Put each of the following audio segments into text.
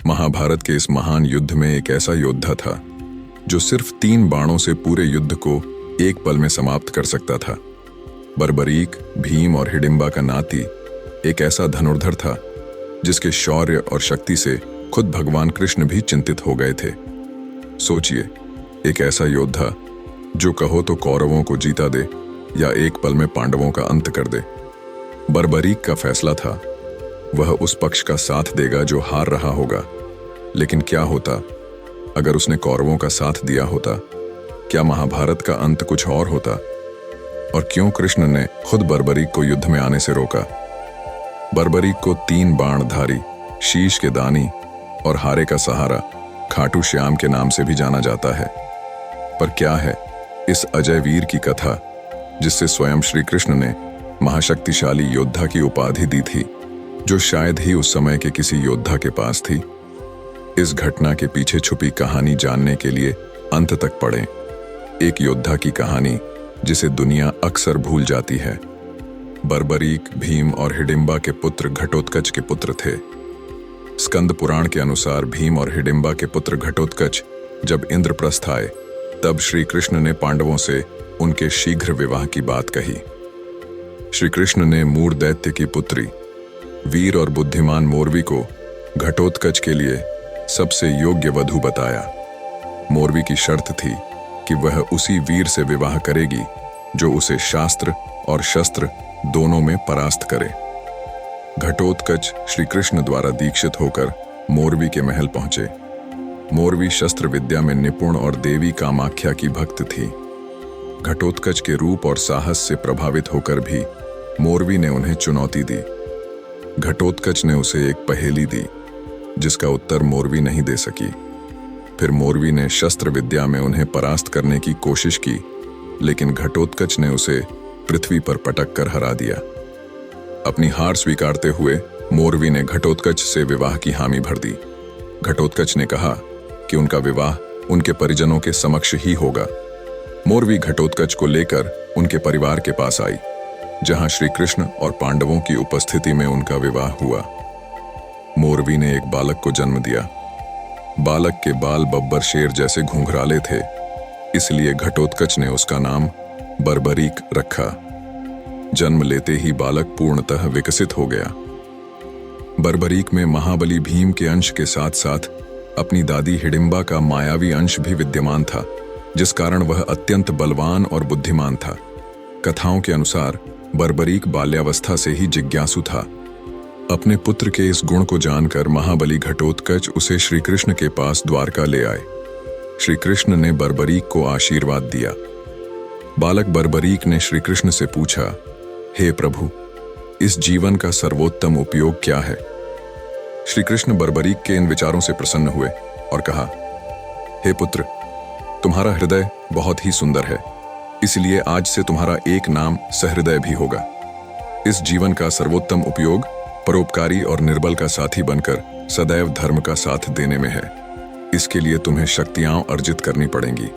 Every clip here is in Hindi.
महाभारत के इस महान युद्ध में एक ऐसा योद्धा था जो सिर्फ 3 बाणों से पूरे युद्ध को एक पल में समाप्त कर सकता था। बर्बरीक, भीम और हिडिंबा का नाती एक ऐसा धनुर्धर था जिसके शौर्य और शक्ति से खुद भगवान कृष्ण भी चिंतित हो गए थे। सोचिए, एक ऐसा योद्धा जो कहो तो कौरवों को जीता दे या एक पल में पांडवों का अंत कर दे। बर्बरीक का फैसला था वह उस पक्ष का साथ देगा जो हार रहा होगा। लेकिन क्या होता अगर उसने कौरवों का साथ दिया होता? क्या महाभारत का अंत कुछ और होता? और क्यों कृष्ण ने खुद बर्बरीक को युद्ध में आने से रोका? बर्बरीक को 3 बाणधारी, शीश के दानी और हारे का सहारा खाटू श्याम के नाम से भी जाना जाता है। पर क्या है इस अजय वीर की कथा जिससे स्वयं श्री कृष्ण ने महाशक्तिशाली योद्धा की उपाधि दी थी, जो शायद ही उस समय के किसी योद्धा के पास थी? इस घटना के पीछे छुपी कहानी जानने के लिए अंत तक पढ़ें। एक योद्धा की कहानी जिसे दुनिया अक्सर भूल जाती है। बर्बरीक, भीम और हिडिंबा के पुत्र घटोत्कच के पुत्र थे। स्कंद पुराण के अनुसार भीम और हिडिंबा के पुत्र घटोत्कच जब इंद्रप्रस्थ आए तब श्री कृष्ण ने पांडवों से उनके शीघ्र विवाह की बात कही। श्री कृष्ण ने मूर दैत्य की पुत्री, वीर और बुद्धिमान मोरवी को घटोत्कच के लिए सबसे योग्य वधू बताया। मोरवी की शर्त थी कि वह उसी वीर से विवाह करेगी जो उसे शास्त्र और शस्त्र दोनों में परास्त करे। घटोत्कच श्री कृष्ण द्वारा दीक्षित होकर मोरवी के महल पहुंचे। मोरवी शस्त्र विद्या में निपुण और देवी कामाख्या की भक्त थी। घटोत्कच के रूप और साहस से प्रभावित होकर भी मोरवी ने उन्हें चुनौती दी। घटोत्कच ने उसे एक पहेली दी जिसका उत्तर मोरवी नहीं दे सकी। फिर मोरवी ने शस्त्र विद्या में उन्हें परास्त करने की कोशिश की, लेकिन घटोत्कच ने उसे पृथ्वी पर पटक कर हरा दिया। अपनी हार स्वीकारते हुए मोरवी ने घटोत्कच से विवाह की हामी भर दी। घटोत्कच ने कहा कि उनका विवाह उनके परिजनों के समक्ष ही होगा। मोरवी घटोत्कच को लेकर उनके परिवार के पास आई, जहां श्री कृष्ण और पांडवों की उपस्थिति में उनका विवाह हुआ। मोरवी ने एक बालक को जन्म दिया। बालक के बाल बब्बर शेर जैसे घुंघराले थे, इसलिए घटोत्कच ने उसका नाम बर्बरीक रखा। जन्म लेते ही बालक पूर्णतः विकसित हो गया। बर्बरीक में महाबली भीम के अंश के साथ साथ अपनी दादी हिडिंबा का मायावी अंश भी विद्यमान था, जिस कारण वह अत्यंत बलवान और बुद्धिमान था। कथाओं के अनुसार बर्बरीक बाल्यावस्था से ही जिज्ञासु था। अपने पुत्र के इस गुण को जानकर महाबली घटोत्कच उसे श्री कृष्ण के पास द्वारका ले आए। श्री कृष्ण ने बर्बरीक को आशीर्वाद दिया। बालक बर्बरीक ने श्री कृष्ण से पूछा, हे प्रभु, इस जीवन का सर्वोत्तम उपयोग क्या है? श्री कृष्ण बर्बरीक के इन विचारों से प्रसन्न हुए और कहा, हे पुत्र, तुम्हारा हृदय बहुत ही सुंदर है, इसलिए आज से तुम्हारा एक नाम सहृदय भी होगा। इस जीवन का सर्वोत्तम उपयोग परोपकारी और निर्बल का साथी बनकर सदैव धर्म का साथ देने में है। इसके लिए तुम्हें शक्तियां अर्जित करनी पड़ेंगी।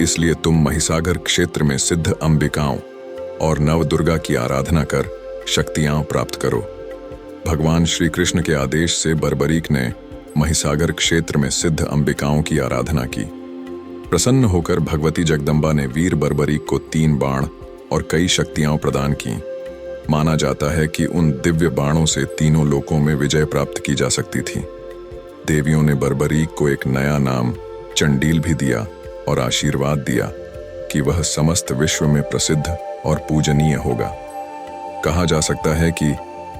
इसलिए तुम महिसागर क्षेत्र में सिद्ध अंबिकाओं और नव दुर्गा की आराधना कर शक्तियां प्राप्त करो। भगवान श्री कृष्ण के आदेश से बर्बरीक ने महिसागर क्षेत्र में सिद्ध अंबिकाओं की आराधना की। प्रसन्न होकर भगवती जगदम्बा ने वीर बर्बरीक को 3 बाण और कई शक्तियां प्रदान की। माना जाता है कि उन दिव्य बाणों से तीनों लोकों में विजय प्राप्त की जा सकती थी। देवियों ने बर्बरीक को एक नया नाम चंडील भी दिया और आशीर्वाद दिया कि वह समस्त विश्व में प्रसिद्ध और पूजनीय होगा। कहा जा सकता है कि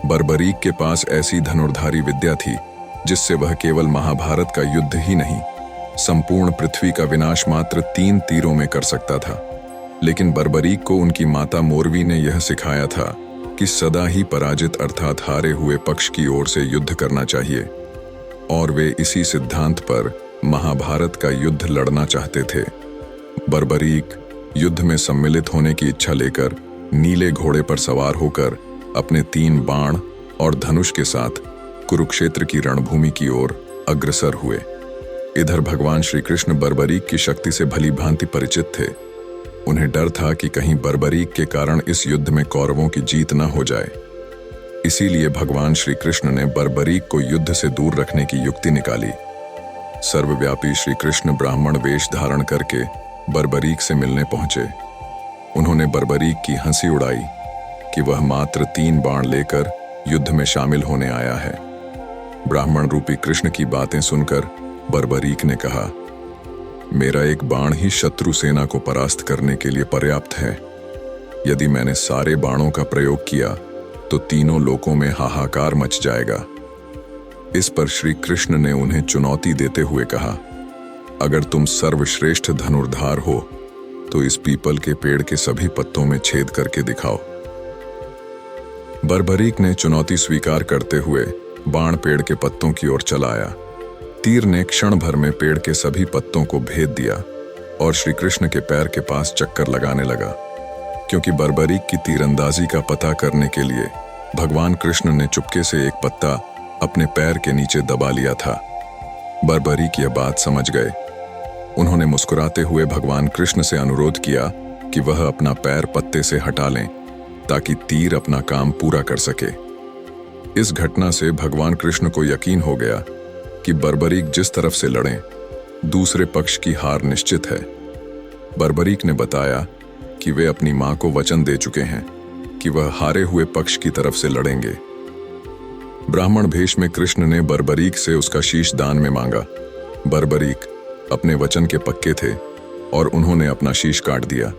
बर्बरीक के पास ऐसी धनुर्धारी विद्या थी जिससे वह केवल महाभारत का युद्ध ही नहीं, संपूर्ण पृथ्वी का विनाश मात्र 3 तीरों में कर सकता था। लेकिन बर्बरीक को उनकी माता मोरवी ने यह सिखाया था कि सदा ही पराजित अर्थात हारे हुए पक्ष की ओर से युद्ध करना चाहिए, और वे इसी सिद्धांत पर महाभारत का युद्ध लड़ना चाहते थे। बर्बरीक युद्ध में सम्मिलित होने की इच्छा लेकर नीले घोड़े पर सवार होकर अपने 3 बाण और धनुष के साथ कुरुक्षेत्र की रणभूमि की ओर अग्रसर हुए। इधर भगवान श्री कृष्ण बर्बरीक की शक्ति से भली भांति परिचित थे। उन्हें डर था कि कहीं बर्बरीक के कारण इस युद्ध में कौरवों की जीत न हो जाए। इसीलिए भगवान श्री कृष्ण ने बर्बरीक को युद्ध से दूर रखने की युक्ति निकाली। सर्वव्यापी श्री कृष्ण ब्राह्मण वेश धारण करके बर्बरीक से मिलने पहुंचे। उन्होंने बर्बरीक की हंसी उड़ाई कि वह मात्र 3 बाण लेकर युद्ध में शामिल होने आया है। ब्राह्मण रूपी कृष्ण की बातें सुनकर बर्बरीक ने कहा, मेरा एक बाण ही शत्रु सेना को परास्त करने के लिए पर्याप्त है। यदि मैंने सारे बाणों का प्रयोग किया तो तीनों लोकों में हाहाकार मच जाएगा। इस पर श्री कृष्ण ने उन्हें चुनौती देते हुए कहा, अगर तुम सर्वश्रेष्ठ धनुर्धार हो तो इस पीपल के पेड़ के सभी पत्तों में छेद करके दिखाओ। बर्बरीक ने चुनौती स्वीकार करते हुए बाण पेड़ के पत्तों की ओर चलाया। तीर ने क्षण भर में पेड़ के सभी पत्तों को भेद दिया और श्री कृष्ण के पैर के पास चक्कर लगाने लगा। क्योंकि बर्बरीक की तीरंदाजी का पता करने के लिए भगवान कृष्ण ने चुपके से एक पत्ता अपने पैर के नीचे दबा लिया था। बर्बरीक यह बात समझ गए। उन्होंने मुस्कुराते हुए भगवान कृष्ण से अनुरोध किया कि वह अपना पैर पत्ते से हटा लें ताकि तीर अपना काम पूरा कर सके। इस घटना से भगवान कृष्ण को यकीन हो गया कि बर्बरीक जिस तरफ से लड़ें, दूसरे पक्ष की हार निश्चित है। बर्बरीक ने बताया कि वे अपनी मां को वचन दे चुके हैं कि वह हारे हुए पक्ष की तरफ से लड़ेंगे। ब्राह्मण भेष में कृष्ण ने बर्बरीक से उसका शीश दान में मांगा। बर्बरीक अपने वचन के पक्के थे और उन्होंने अपना शीश काट दिया।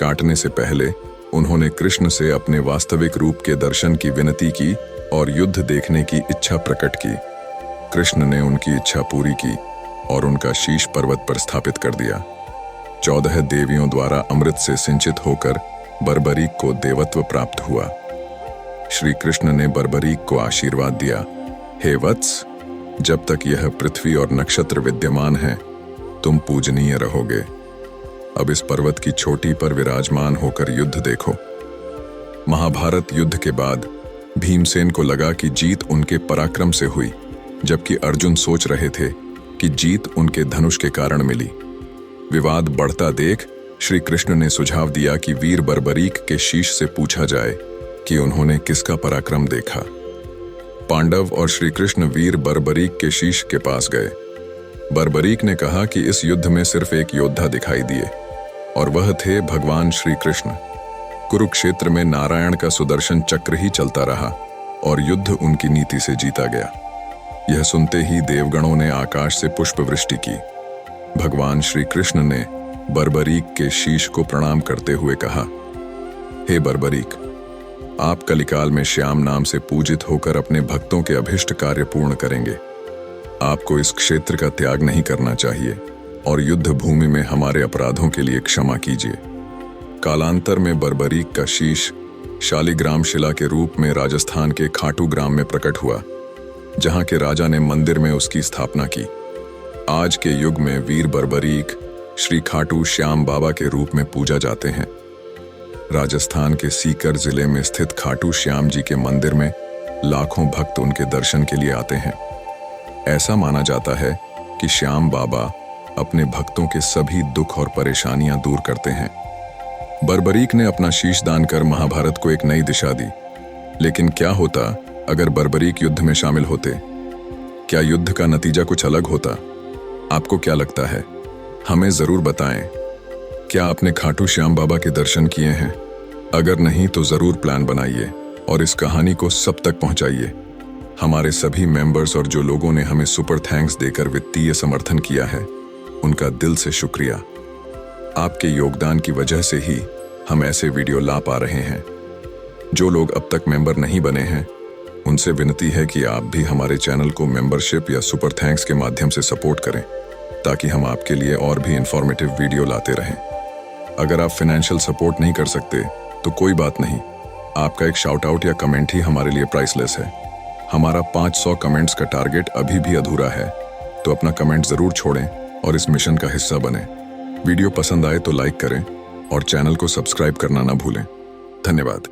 काटने से पहले उन्होंने कृष्ण से अपने वास्तविक रूप के दर्शन की विनती की और युद्ध देखने की इच्छा प्रकट की। कृष्ण ने उनकी इच्छा पूरी की और उनका शीश पर्वत पर स्थापित कर दिया। 14 देवियों द्वारा अमृत से सिंचित होकर बर्बरीक को देवत्व प्राप्त हुआ। श्री कृष्ण ने बर्बरीक को आशीर्वाद दिया, हे वत्स, जब तक यह पृथ्वी और नक्षत्र विद्यमान हैं, तुम पूजनीय रहोगे। अब इस पर्वत की चोटी पर विराजमान होकर युद्ध देखो। महाभारत युद्ध के बाद भीमसेन को लगा कि जीत उनके पराक्रम से हुई, जबकि अर्जुन सोच रहे थे कि जीत उनके धनुष के कारण मिली। विवाद बढ़ता देख श्री कृष्ण ने सुझाव दिया कि वीर बर्बरीक के शीश से पूछा जाए कि उन्होंने किसका पराक्रम देखा। पांडव और श्री कृष्ण वीर बर्बरीक के शीश के पास गए। बर्बरीक ने कहा कि इस युद्ध में सिर्फ एक योद्धा दिखाई दिए और वह थे भगवान श्री कृष्ण। कुरुक्षेत्र में नारायण का सुदर्शन चक्र ही चलता रहा और युद्ध उनकी नीति से जीता गया। यह सुनते ही देवगणों ने आकाश से पुष्प वृष्टि की। भगवान श्री कृष्ण ने बर्बरीक के शीश को प्रणाम करते हुए कहा, हे बर्बरीक, आप कलिकाल में श्याम नाम से पूजित होकर अपने भक्तों के अभिष्ट कार्य पूर्ण करेंगे। आपको इस क्षेत्र का त्याग नहीं करना चाहिए और युद्ध भूमि में हमारे अपराधों के लिए क्षमा कीजिए। कालांतर में बर्बरीक का शीश शालिग्राम शिला के रूप में राजस्थान के खाटू ग्राम में प्रकट हुआ, जहां के राजा ने मंदिर में उसकी स्थापना की। आज के युग में वीर बर्बरीक श्री खाटू श्याम बाबा के रूप में पूजा जाते हैं। राजस्थान के सीकर जिले में स्थित खाटू श्याम जी के मंदिर में लाखों भक्त उनके दर्शन के लिए आते हैं। ऐसा माना जाता है कि श्याम बाबा अपने भक्तों के सभी दुख और परेशानियां दूर करते हैं। बर्बरीक ने अपना शीश दान कर महाभारत को एक नई दिशा दी। लेकिन क्या होता अगर बर्बरीक युद्ध में शामिल होते? क्या युद्ध का नतीजा कुछ अलग होता? आपको क्या लगता है? हमें जरूर बताएं। क्या आपने खाटू श्याम बाबा के दर्शन किए हैं? अगर नहीं तो जरूर प्लान बनाइए और इस कहानी को सब तक पहुंचाइए। हमारे सभी मेंबर्स और जो लोगों ने हमें सुपर थैंक्स देकर वित्तीय समर्थन किया है, उनका दिल से शुक्रिया। आपके योगदान की वजह से ही हम ऐसे वीडियो ला पा रहे हैं। जो लोग अब तक मेंबर नहीं बने हैं, उनसे विनती है कि आप भी हमारे चैनल को मेंबरशिप या सुपर थैंक्स के माध्यम से सपोर्ट करें, ताकि हम आपके लिए और भी इंफॉर्मेटिव वीडियो लाते रहें। अगर आप फाइनेंशियल सपोर्ट नहीं कर सकते तो कोई बात नहीं, आपका एक शाउट आउट या कमेंट ही हमारे लिए प्राइसलेस है। हमारा 500 कमेंट्स का टारगेट अभी भी अधूरा है, तो अपना कमेंट जरूर छोड़ें और इस मिशन का हिस्सा बने। वीडियो पसंद आए तो लाइक करें और चैनल को सब्सक्राइब करना ना भूलें। धन्यवाद।